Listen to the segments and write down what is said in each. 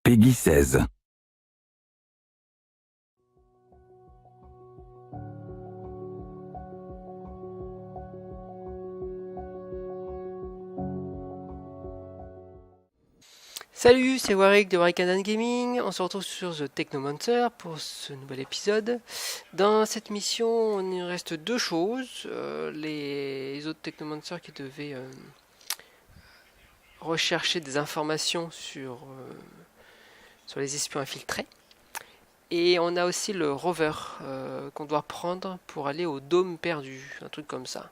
Peggy 16. Salut, c'est Waric de Waric&Dan Gaming. On se retrouve sur The Technomancer pour ce nouvel épisode. Dans cette mission, il nous reste deux choses. Les autres Technomancers qui devaient rechercher des informations sur les espions infiltrés. Et on a aussi le rover qu'on doit prendre pour aller au dôme perdu, un truc comme ça.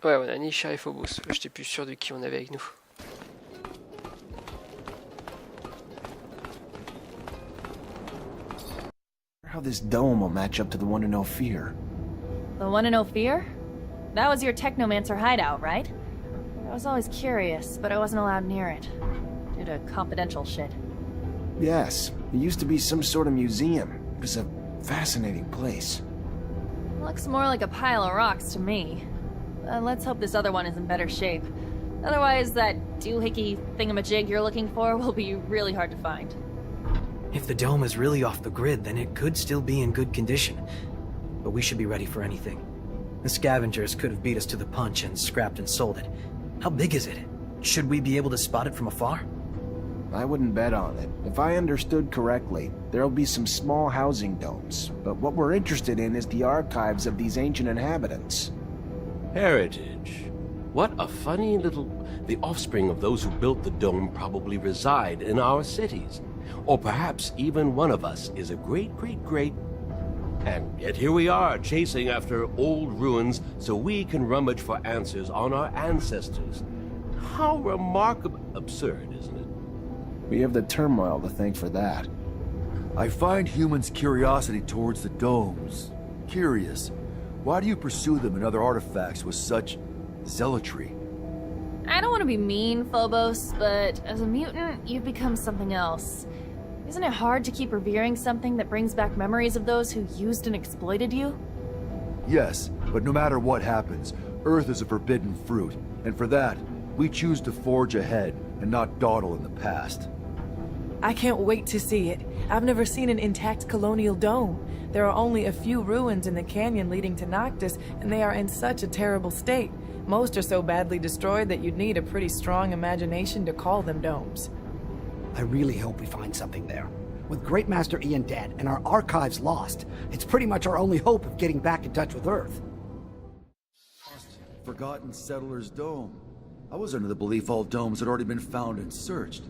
Ouais, on a Nisha et Phobos. J'étais plus sûr de qui on avait avec nous. How this dome will match up to the one in Ophir. The one in Ophir? That was your Technomancer hideout, right? I was always curious, but I wasn't allowed near it. Due to confidential shit. Yes, it used to be some sort of museum. It was a fascinating place. Looks more like a pile of rocks to me. Let's hope this other one is in better shape. Otherwise, that doohickey thingamajig you're looking for will be really hard to find. If the dome is really off the grid, then it could still be in good condition. But we should be ready for anything. The scavengers could have beat us to the punch and scrapped and sold it. How big is it? Should we be able to spot it from afar? I wouldn't bet on it. If I understood correctly, there'll be some small housing domes. But what we're interested in is the archives of these ancient inhabitants. Heritage. What a funny little... The offspring of those who built the dome probably reside in our cities. Or perhaps even one of us is a great... And yet here we are, chasing after old ruins so we can rummage for answers on our ancestors. How remarkable... Absurd, isn't it? We have the turmoil to thank for that. I find humans' curiosity towards the domes curious. Why do you pursue them and other artifacts with such zealotry? I don't want to be mean, Phobos, but as a mutant, you've become something else. Isn't it hard to keep revering something that brings back memories of those who used and exploited you? Yes, but no matter what happens, Earth is a forbidden fruit, and for that, we choose to forge ahead and not dawdle in the past. I can't wait to see it. I've never seen an intact colonial dome. There are only a few ruins in the canyon leading to Noctis, and they are in such a terrible state. Most are so badly destroyed that you'd need a pretty strong imagination to call them domes. I really hope we find something there. With Great Master Ian dead and our archives lost, it's pretty much our only hope of getting back in touch with Earth. Forgotten Settler's Dome. I was under the belief all domes had already been found and searched.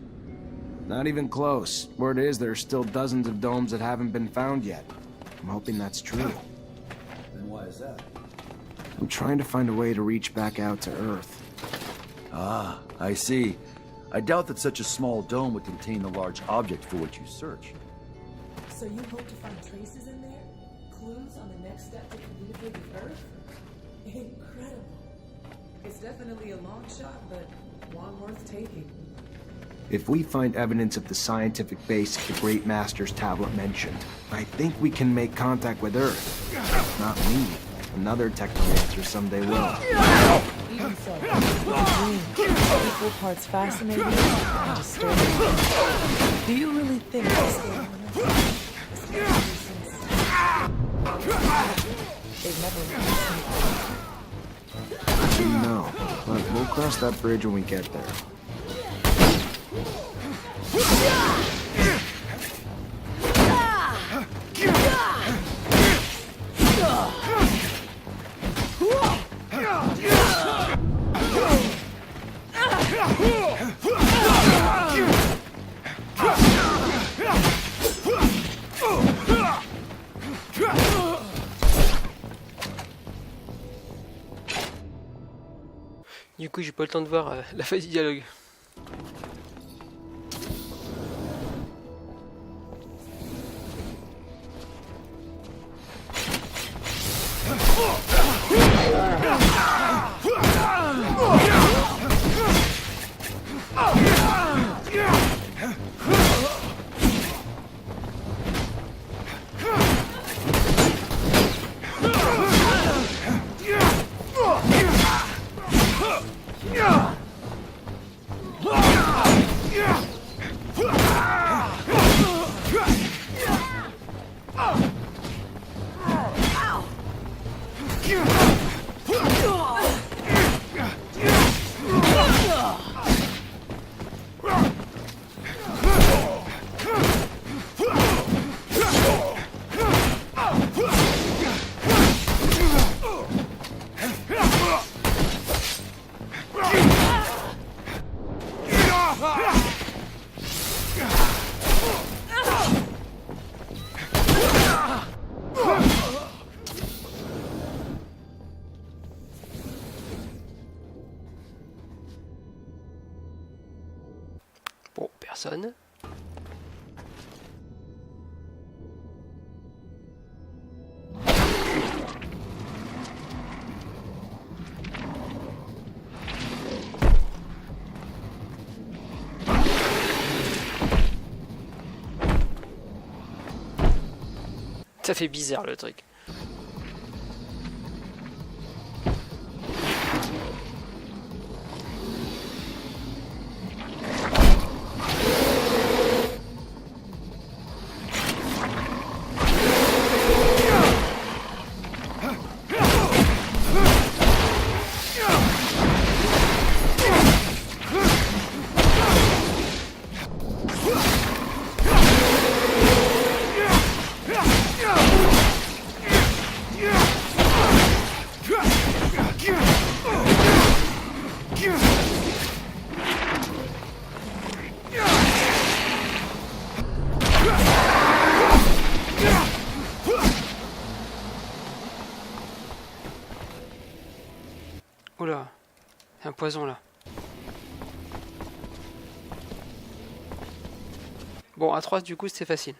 Not even close. Word is there's still dozens of domes that haven't been found yet. I'm hoping that's true. Then why is that? I'm trying to find a way to reach back out to Earth. Ah, I see. I doubt that such a small dome would contain the large object for which you search. So you hope to find traces in there? Clues on the next step to communicate with Earth? Incredible. It's definitely a long shot, but one worth taking. If we find evidence of the scientific base the Great Master's tablet mentioned, I think we can make contact with Earth. If not me, another Technomancer someday will. Even so, equal parts fascinating and disturbing. Do you really think this game they've never met? No, but we'll cross that bridge when we get there. Du coup, j'ai pas le temps de voir la phase du dialogue. personne. Ça fait bizarre le truc. Oula, il y a un poison là. Bon, à 3 du coup c'est facile.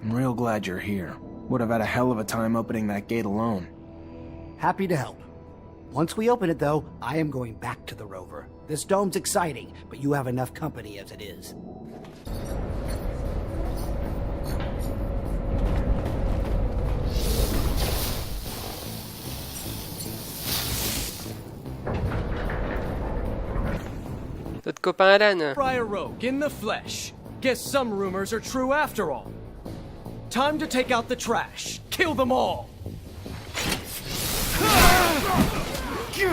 I'm real glad you're here. Would have had a hell of a time opening that gate alone. Happy to help. Once we open it, though, I am going back to the rover. This dome's exciting, but you have enough company as it is. Notre copain Alan. Fry a rogue in the flesh. Guess some rumors are true after all. Time to take out the trash. Kill them all. You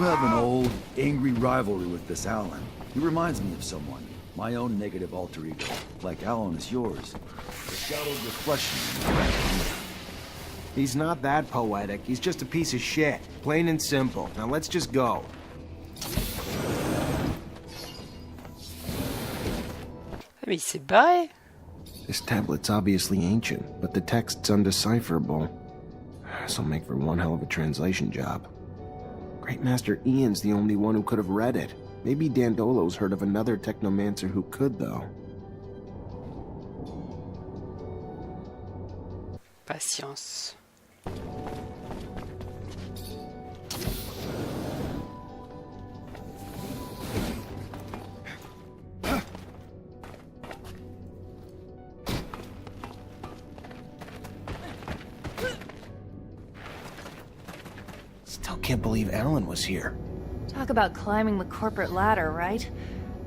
have an old, angry rivalry with this Alan. He reminds me of someone. My own negative alter ego. Like Alan is yours. The shadowed reflection. He's not that poetic. He's just a piece of shit. Plain and simple. Now let's just go. Mais il s'est barré. This tablet's obviously ancient, but the text's undecipherable. This'll make for one hell of a translation job. Great Master Ian's the only one who could have read it. Maybe Dandolo's heard of another Technomancer who could, though. Patience. Still can't believe Alan was here. Talk about climbing the corporate ladder, right?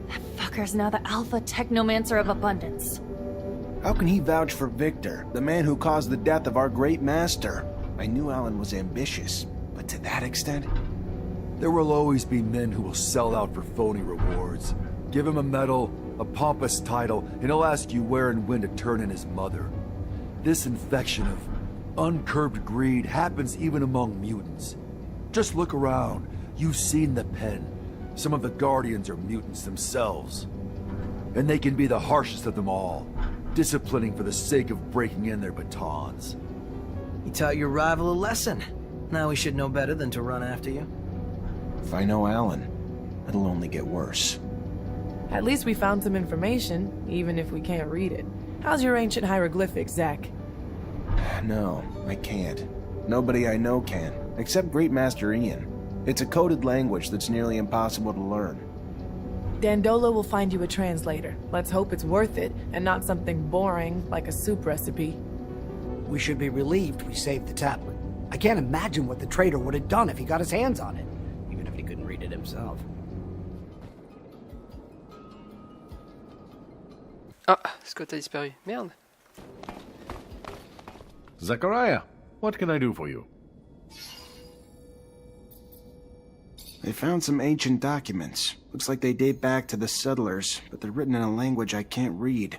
That fucker's now the alpha technomancer of abundance. How can he vouch for Victor, the man who caused the death of our great master? I knew Alan was ambitious, but to that extent? There will always be men who will sell out for phony rewards. Give him a medal, a pompous title, and he'll ask you where and when to turn in his mother. This infection of uncurbed greed happens even among mutants. Just look around. You've seen the pen. Some of the Guardians are mutants themselves. And they can be the harshest of them all, disciplining for the sake of breaking in their batons. You taught your rival a lesson. Now we should know better than to run after you. If I know Alan, it'll only get worse. At least we found some information, even if we can't read it. How's your ancient hieroglyphics, Zach? No, I can't. Nobody I know can, except Great Master Ian. It's a coded language that's nearly impossible to learn. Dandolo will find you a translator. Let's hope it's worth it, and not something boring like a soup recipe. We should be relieved we saved the tablet. I can't imagine what the traitor would have done if he got his hands on it, even if he couldn't read it himself. Ah, Scott a disparu. Merde. Zachariah, what can I do for you? They found some ancient documents. Looks like they date back to the settlers, but they're written in a language I can't read.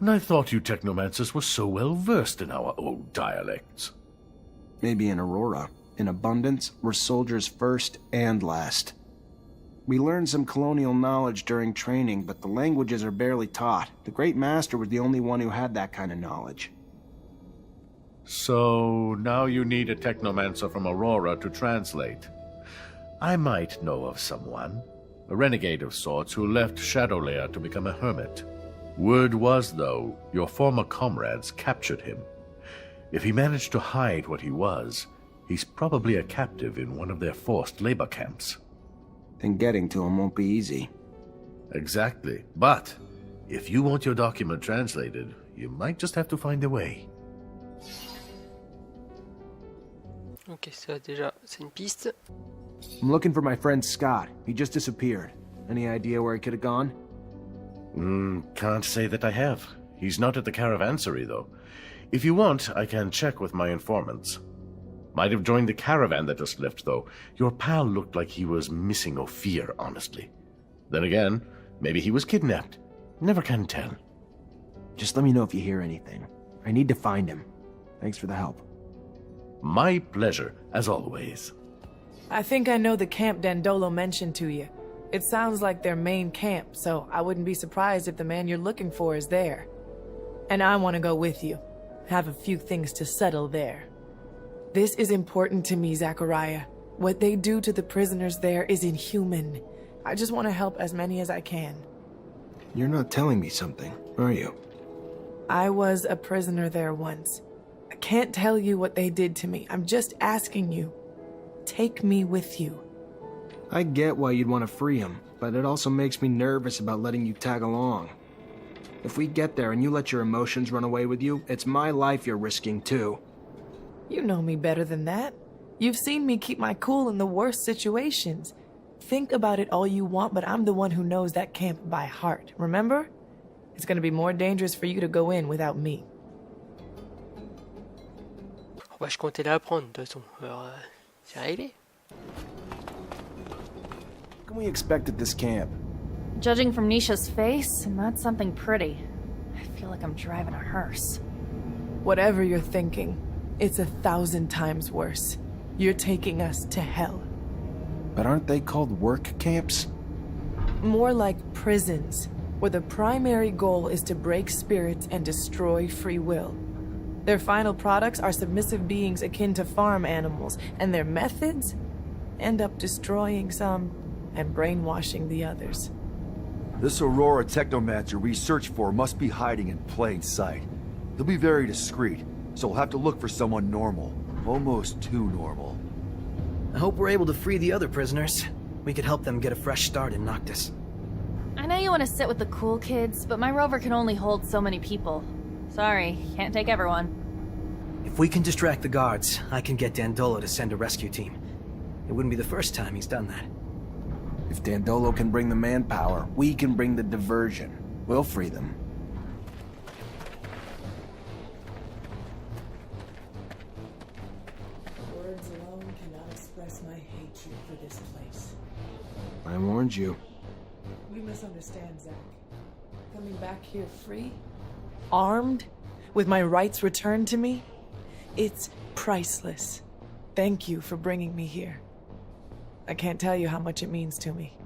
And I thought you technomancers were so well versed in our old dialects. Maybe in Aurora. In Abundance, we're soldiers first and last. We learned some colonial knowledge during training, but the languages are barely taught. The Great Master was the only one who had that kind of knowledge. So now you need a technomancer from Aurora to translate. I might know of someone, a renegade of sorts who left Shadowlair to become a hermit. Word was, though, your former comrades captured him. If he managed to hide what he was, he's probably a captive in one of their forced labor camps. Then getting to him won't be easy. Exactly. But if you want your document translated, you might just have to find a way. Ok, ça déjà, c'est une piste. I'm looking for my friend Scott. He just disappeared. Any idea where he could have gone? Can't say that I have. He's not at the caravansary, though. If you want, I can check with my informants. Might have joined the caravan that just left, though. Your pal looked like he was missing Ophir, honestly. Then again, maybe he was kidnapped. Never can tell. Just let me know if you hear anything. I need to find him. Thanks for the help. My pleasure, as always. I think I know the camp Dandolo mentioned to you. It sounds like their main camp, so I wouldn't be surprised if the man you're looking for is there. And I want to go with you. Have a few things to settle there. This is important to me, Zachariah. What they do to the prisoners there is inhuman. I just want to help as many as I can. You're not telling me something, are you? I was a prisoner there once. I can't tell you what they did to me. I'm just asking you. Take me with you. I get why you'd want to free him, but it also makes me nervous about letting you tag along. If we get there and you let your emotions run away with you, it's my life you're risking too. You know me better than that. You've seen me keep my cool in the worst situations. Think about it all you want, but I'm the one who knows that camp by heart, remember? It's gonna be more dangerous for you to go in without me. Bah, je comptais la prendre, de toute façon. Alors, c'est réglé. What can we expect at this camp? Judging from Nisha's face, not something pretty. I feel like I'm driving a hearse. Whatever you're thinking, it's 1,000 times worse. You're taking us to hell. But aren't they called work camps? More like prisons, where the primary goal is to break spirits and destroy free will. Their final products are submissive beings akin to farm animals, and their methods end up destroying some and brainwashing the others. This Aurora Technomancer we search for must be hiding in plain sight. He'll be very discreet, so we'll have to look for someone normal. Almost too normal. I hope we're able to free the other prisoners. We could help them get a fresh start in Noctis. I know you want to sit with the cool kids, but my rover can only hold so many people. Sorry, can't take everyone. If we can distract the guards, I can get Dandolo to send a rescue team. It wouldn't be the first time he's done that. If Dandolo can bring the manpower, we can bring the diversion. We'll free them. Words alone cannot express my hatred for this place. I warned you. We misunderstand, Zach. Coming back here free? Armed? With my rights returned to me? It's priceless. Thank you for bringing me here. I can't tell you how much it means to me.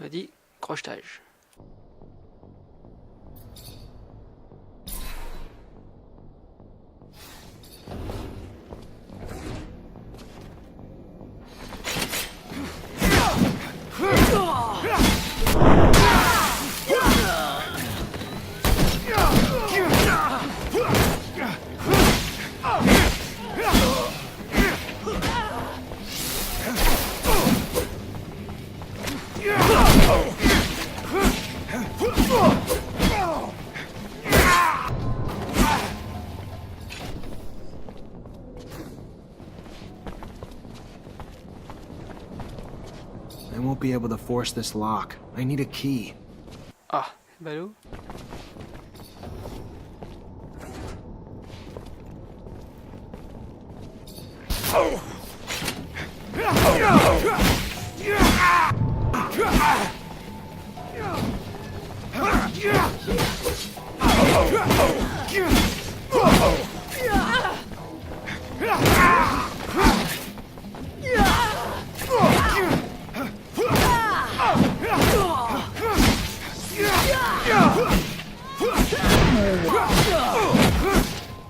On a dit crochetage. I won't be able to force this lock. I need a key. Ah, ballot.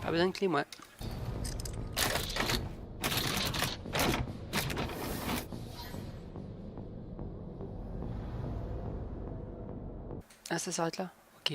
Pas besoin de clé, moi. Ah, ça s'arrête là? Ok.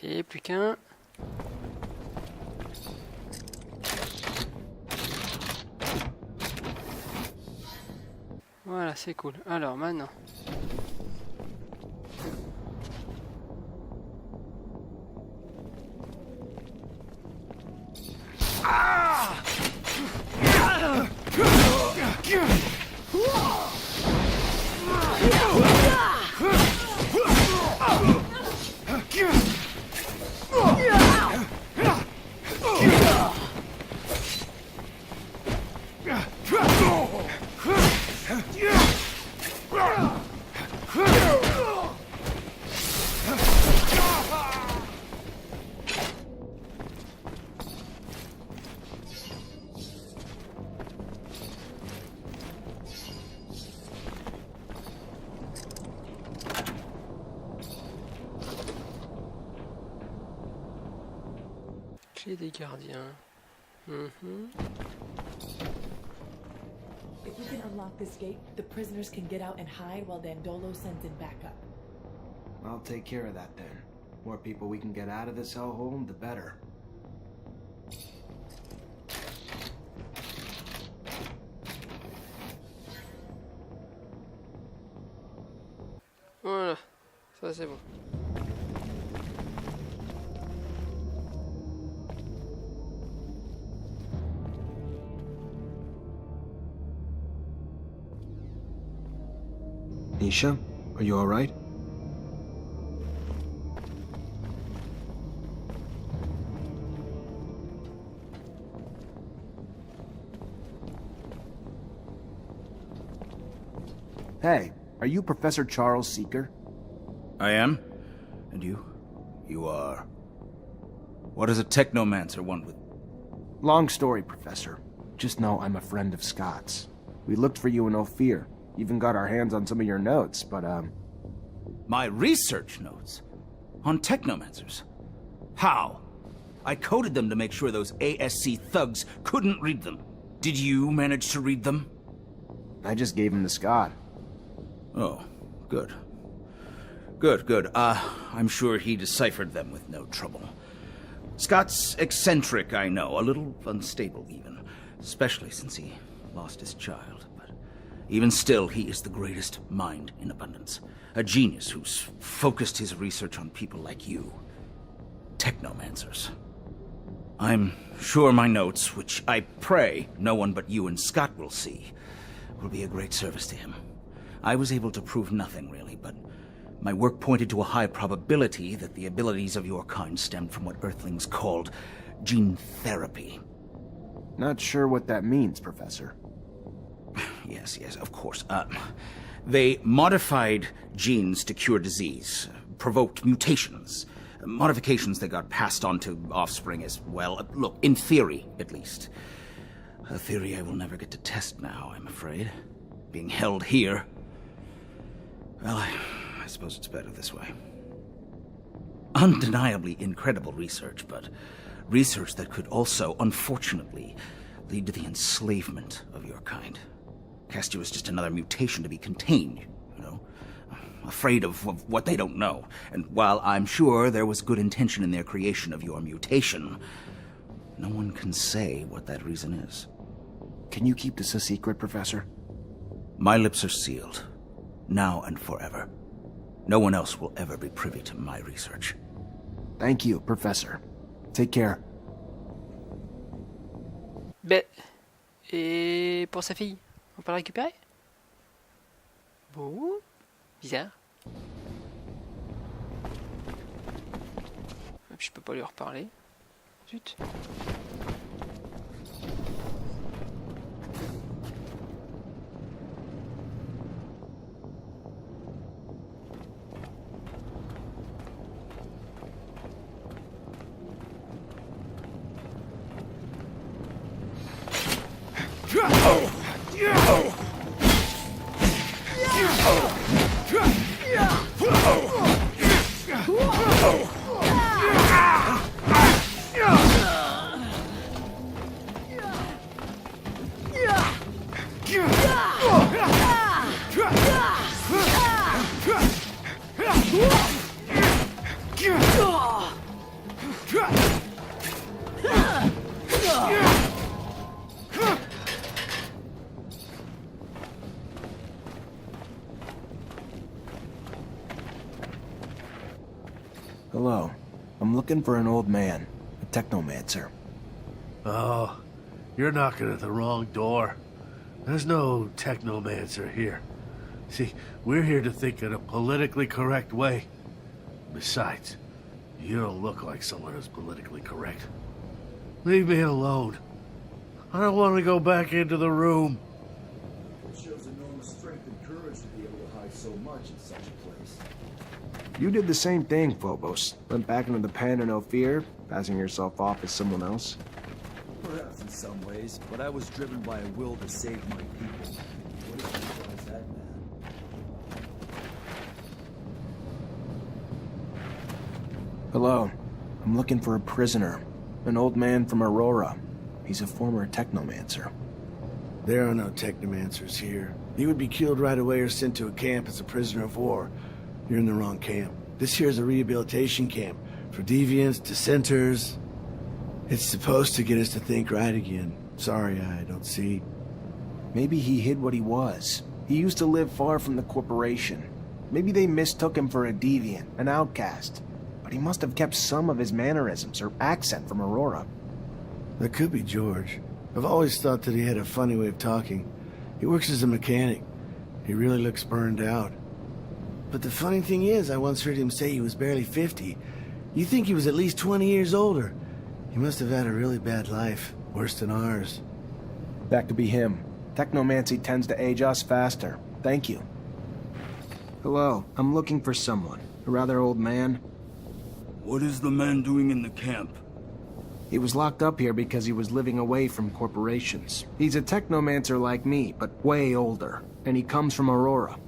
Allez, plus qu'un. Voilà, c'est cool. Alors maintenant. Clé des gardiens. If we can unlock this gate, the prisoners can get out and hide while Dandolo sends in backup. I'll take care of that then. More people we can get out of this hellhole, the better. Voilà, ça c'est bon. Nisha, are you alright? Hey, are you Professor Charles Seeker? I am. And you? You are. What does a technomancer want with... Long story, Professor. Just know I'm a friend of Scott's. We looked for you in Ophir. Even got our hands on some of your notes, but, My research notes? On technomancers? How? I coded them to make sure those ASC thugs couldn't read them. Did you manage to read them? I just gave them to Scott. Oh, good. Good. I'm sure he deciphered them with no trouble. Scott's eccentric, I know, a little unstable even, especially since he lost his child. But even still, he is the greatest mind in abundance. A genius who's focused his research on people like you. Technomancers. I'm sure my notes, which I pray no one but you and Scott will see, will be a great service to him. I was able to prove nothing, really, but my work pointed to a high probability that the abilities of your kind stemmed from what Earthlings called gene therapy. Not sure what that means, Professor. Yes, of course. They modified genes to cure disease, provoked mutations, modifications that got passed on to offspring as well. Look, in theory, at least. A theory I will never get to test now, I'm afraid. Being held here. Well, I suppose it's better this way. Undeniably incredible research, but research that could also, unfortunately, lead to the enslavement of your kind. Cast you as just another mutation to be contained, you know? Afraid of what they don't know. And while I'm sure there was good intention in their creation of your mutation, no one can say what that reason is. Can you keep this a secret, Professor? My lips are sealed, now and forever. No one else will ever be privy to my research. Thank you, Professor. Take care. Ben, et pour sa fille, on peut la récupérer? Bon, bizarre. Je peux pas lui reparler. Zut. Hello. I'm looking for an old man, a technomancer. Oh, you're knocking at the wrong door. There's no technomancer here. See, we're here to think in a politically correct way. Besides, you don't look like someone who's politically correct. Leave me alone. I don't want to go back into the room. It shows enormous strength and courage to be able to hide so much in such a place. You did the same thing, Phobos. Went back into the pen in no fear, passing yourself off as someone else. Perhaps in some ways, but I was driven by a will to save my people. What is that, man? Hello. I'm looking for a prisoner. An old man from Aurora. He's a former technomancer. There are no technomancers here. He would be killed right away or sent to a camp as a prisoner of war. You're in the wrong camp. This here is a rehabilitation camp for deviants, dissenters. It's supposed to get us to think right again. Sorry, I don't see. Maybe he hid what he was. He used to live far from the corporation. Maybe they mistook him for a deviant, an outcast. But he must have kept some of his mannerisms or accent from Aurora. That could be George. I've always thought that he had a funny way of talking. He works as a mechanic. He really looks burned out. But the funny thing is, I once heard him say he was barely 50. You think he was at least 20 years older. He must have had a really bad life, worse than ours. That could be him. Technomancy tends to age us faster. Thank you. Hello, I'm looking for someone. A rather old man. What is the man doing in the camp? He was locked up here because he was living away from corporations. He's a technomancer like me, but way older. And he comes from Aurora.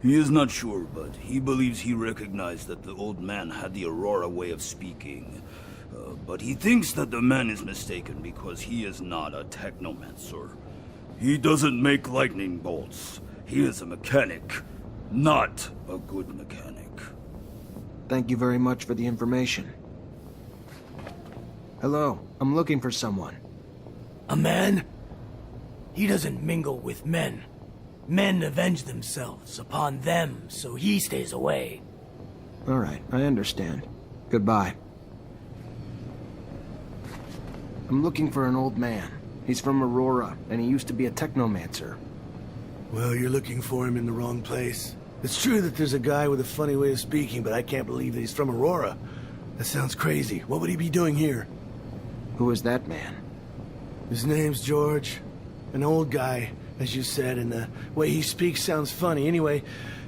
He is not sure, but he believes he recognized that the old man had the Aurora way of speaking. But he thinks that the man is mistaken because he is not a technomancer. He doesn't make lightning bolts. He is a mechanic, not a good mechanic. Thank you very much for the information. Hello, I'm looking for someone. A man? He doesn't mingle with men. Men avenge themselves upon them, so he stays away. All right, I understand. Goodbye. I'm looking for an old man. He's from Aurora, and he used to be a technomancer. Well, you're looking for him in the wrong place. It's true that there's a guy with a funny way of speaking, but I can't believe that he's from Aurora. That sounds crazy. What would he be doing here? Who is that man? His name's George. An old guy, as you said, and the way he speaks sounds funny. Anyway,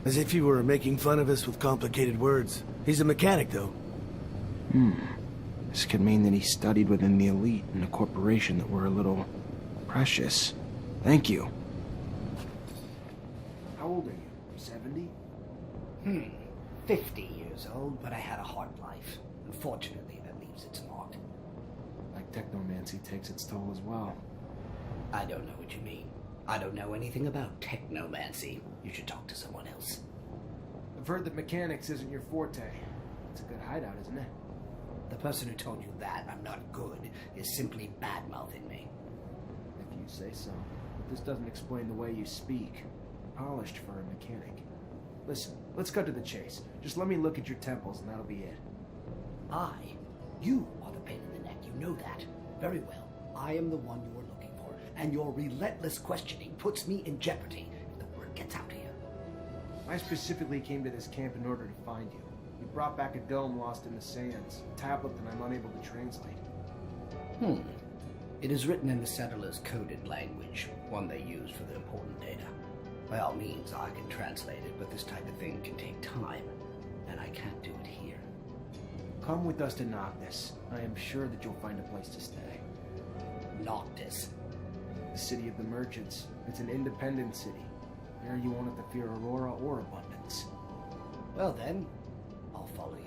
as if he were making fun of us with complicated words. He's a mechanic, though. This could mean that he studied within the elite in a corporation that were a little precious. Thank you. How old are you? 70? 50 years old, but I had a hard life. Unfortunately, that leaves its mark. Like technomancy takes its toll as well. I don't know what you mean. I don't know anything about technomancy. You should talk to someone else. I've heard that mechanics isn't your forte. It's a good hideout, isn't it? The person who told you that I'm not good is simply bad-mouthing me. If you say so. But this doesn't explain the way you speak. Polished for a mechanic. Listen, let's cut to the chase. Just let me look at your temples and that'll be it. You are the pain in the neck, you know that. Very well. I am the one you are looking for, and your relentless questioning puts me in jeopardy if the word gets out here. I specifically came to this camp in order to find you. You brought back a dome lost in the sands, a tablet that I'm unable to translate. It is written in the settlers' coded language, one they use for the important data. By all means, I can translate it, but this type of thing can take time, and I can't do it here. Come with us to Noctis. I am sure that you'll find a place to stay. Noctis? The city of the merchants. It's an independent city. There you won't have to fear Aurora or abundance. Well then, I'll follow you.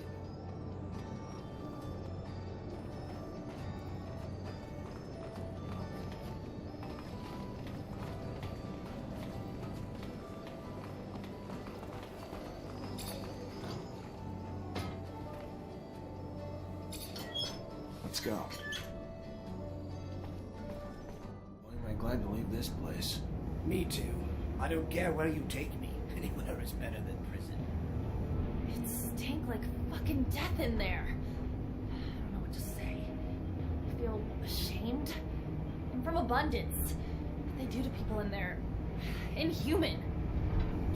Let's go. Boy, am I glad to leave this place. Me too. I don't care where you take me. Anywhere is better than prison. It stank like fucking death in there. I don't know what to say. I feel ashamed. And from abundance. What they do to people in there. Inhuman.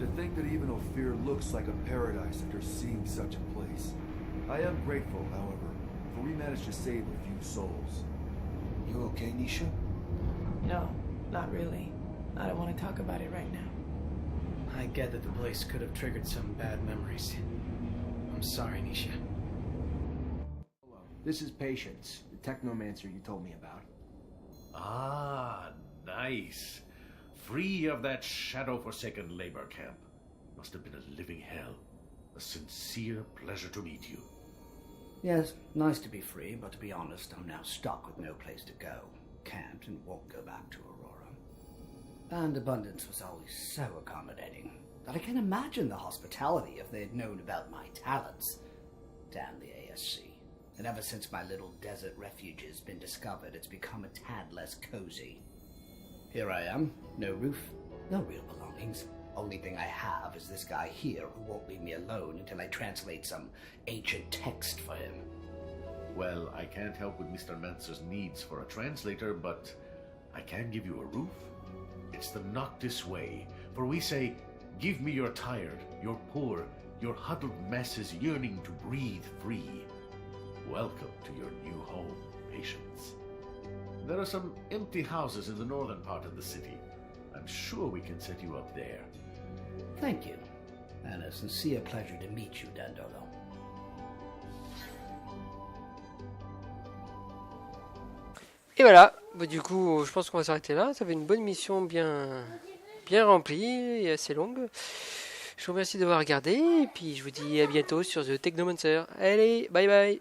To think that even Ophir looks like a paradise after seeing such a place. I am grateful, however, for we managed to save a few souls. You okay, Nisha? No, not really. I don't want to talk about it right now. I get that the place could have triggered some bad memories. I'm sorry, Nisha. Hello. This is Patience, the technomancer you told me about. Ah, nice. Free of that shadow-forsaken labor camp. Must have been a living hell. A sincere pleasure to meet you. Yes, nice to be free, but to be honest, I'm now stuck with no place to go. Can't and won't go back to Aurora. And Abundance was always so accommodating that I can't imagine the hospitality if they had known about my talents. Damn the ASC. And ever since my little desert refuge has been discovered, it's become a tad less cozy. Here I am, no roof, no real belongings. Only thing I have is this guy here who won't leave me alone until I translate some ancient text for him. Well, I can't help with Mr. Mancer's needs for a translator, but I can give you a roof. It's the Noctis way, for we say, give me your tired, your poor, your huddled masses yearning to breathe free. Welcome to your new home, Patience. There are some empty houses in the northern part of the city. I'm sure we can set you up there. Thank you, and a sincere pleasure to meet you, Dandolo. Et voilà, bah, du coup je pense qu'on va s'arrêter là, ça fait une bonne mission bien remplie et assez longue. Je vous remercie d'avoir regardé et puis je vous dis à bientôt sur The Technomancer. Allez, bye bye.